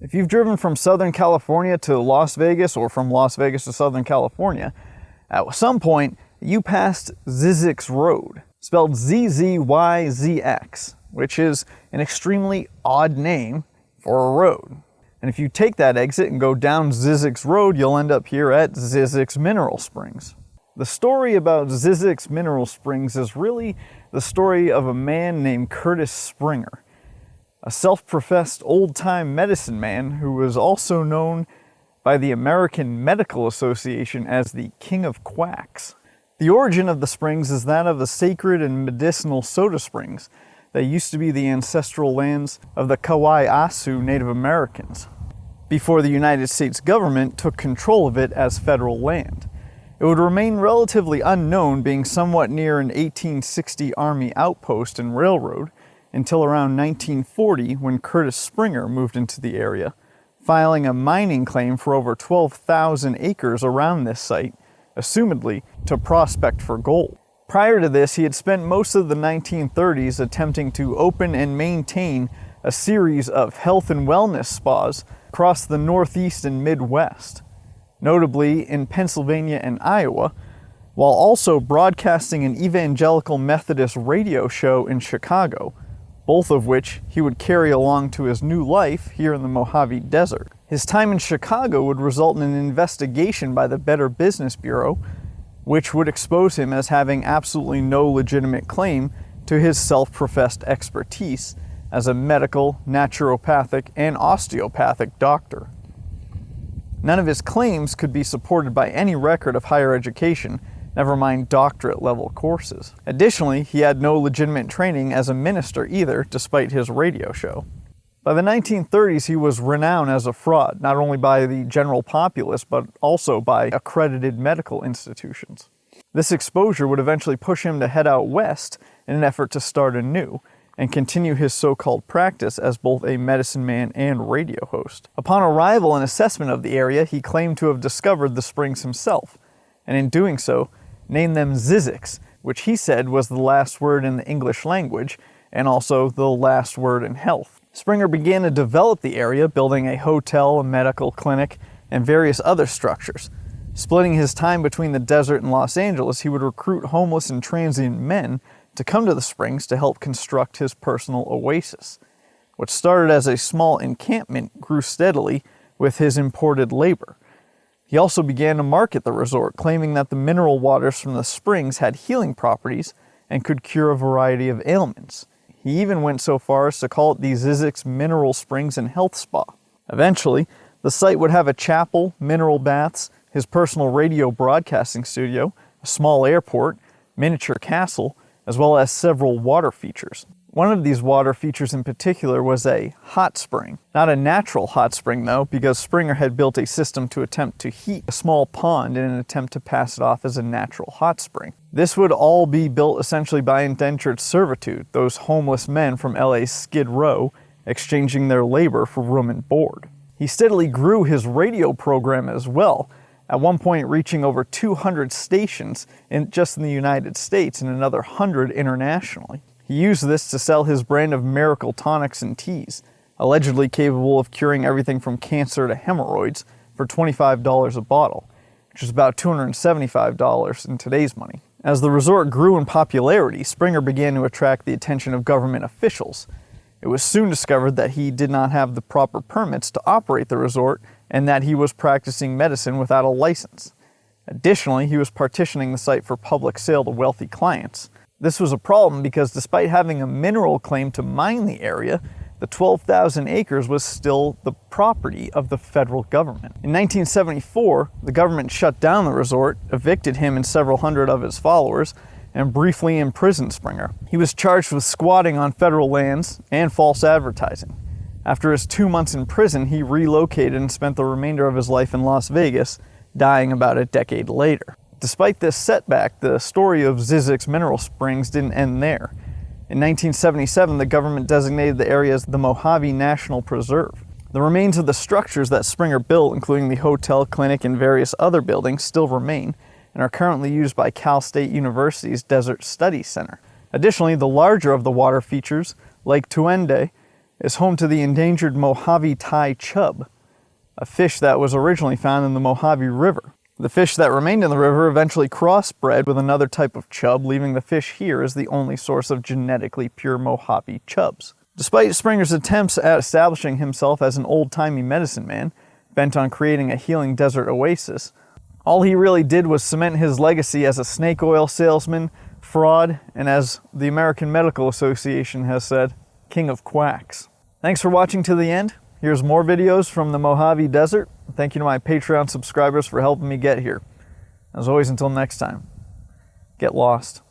If you've driven from Southern California to Las Vegas or from Las Vegas to Southern California, at some point you passed Zzyzx Road, spelled Zzyzx, which is an extremely odd name for a road. And if you take that exit and go down Zzyzx Road, you'll end up here at Zzyzx Mineral Springs. The story about Zzyzx Mineral Springs is really the story of a man named Curtis Springer, a self-professed old-time medicine man who was also known by the American Medical Association as the King of Quacks. The origin of the springs is that of the sacred and medicinal soda springs that used to be the ancestral lands of the Quacks Native Americans, before the United States government took control of it as federal land. It would remain relatively unknown, being somewhat near an 1860 Army outpost and railroad, until around 1940 when Curtis Springer moved into the area, filing a mining claim for over 12,000 acres around this site, assumedly to prospect for gold. Prior to this, he had spent most of the 1930s attempting to open and maintain a series of health and wellness spas across the Northeast and Midwest, notably in Pennsylvania and Iowa, while also broadcasting an evangelical Methodist radio show in Chicago, both of which he would carry along to his new life here in the Mojave Desert. His time in Chicago would result in an investigation by the Better Business Bureau, which would expose him as having absolutely no legitimate claim to his self-professed expertise as a medical, naturopathic, and osteopathic doctor. None of his claims could be supported by any record of higher education, never mind doctorate-level courses. Additionally, he had no legitimate training as a minister either, despite his radio show. By the 1930s, he was renowned as a fraud, not only by the general populace, but also by accredited medical institutions. This exposure would eventually push him to head out west in an effort to start anew, and continue his so-called practice as both a medicine man and radio host. Upon arrival and assessment of the area, he claimed to have discovered the springs himself, and in doing so, named them Zzyzx, which he said was the last word in the English language, and also the last word in health. Springer began to develop the area, building a hotel, a medical clinic, and various other structures. Splitting his time between the desert and Los Angeles, he would recruit homeless and transient men to come to the springs to help construct his personal oasis. What started as a small encampment grew steadily with his imported labor. He also began to market the resort, claiming that the mineral waters from the springs had healing properties and could cure a variety of ailments. He even went so far as to call it the Zzyzx Mineral Springs and Health Spa. Eventually, the site would have a chapel, mineral baths, his personal radio broadcasting studio, a small airport, miniature castle, as well as several water features. One of these water features in particular was a hot spring. Not a natural hot spring though, because Springer had built a system to attempt to heat a small pond in an attempt to pass it off as a natural hot spring. This would all be built essentially by indentured servitude, those homeless men from LA's Skid Row exchanging their labor for room and board. He steadily grew his radio program as well, at one point reaching over 200 stations just in the United States and another 100 internationally. He used this to sell his brand of miracle tonics and teas, allegedly capable of curing everything from cancer to hemorrhoids, for $25 a bottle, which is about $275 in today's money. As the resort grew in popularity, Springer began to attract the attention of government officials. It was soon discovered that he did not have the proper permits to operate the resort and that he was practicing medicine without a license. Additionally, he was partitioning the site for public sale to wealthy clients. This was a problem because despite having a mineral claim to mine the area, the 12,000 acres was still the property of the federal government. In 1974, the government shut down the resort, evicted him and several hundred of his followers, and briefly imprisoned Springer. He was charged with squatting on federal lands and false advertising. After his 2 months in prison, he relocated and spent the remainder of his life in Las Vegas, dying about a decade later. Despite this setback, the story of Zzyzx Mineral Springs didn't end there. In 1977, the government designated the area as the Mojave National Preserve. The remains of the structures that Springer built, including the hotel, clinic, and various other buildings, still remain and are currently used by Cal State University's Desert Studies Center. Additionally, the larger of the water features, Lake Tuende, is home to the endangered Mojave Thai chub, a fish that was originally found in the Mojave River. The fish that remained in the river eventually crossbred with another type of chub, leaving the fish here as the only source of genetically pure Mojave chubs. Despite Springer's attempts at establishing himself as an old-timey medicine man, bent on creating a healing desert oasis, all he really did was cement his legacy as a snake oil salesman, fraud, and as the American Medical Association has said, king of quacks. Thanks for watching to the end. Here's more videos from the Mojave Desert. Thank you to my Patreon subscribers for helping me get here. As always, until next time, get lost.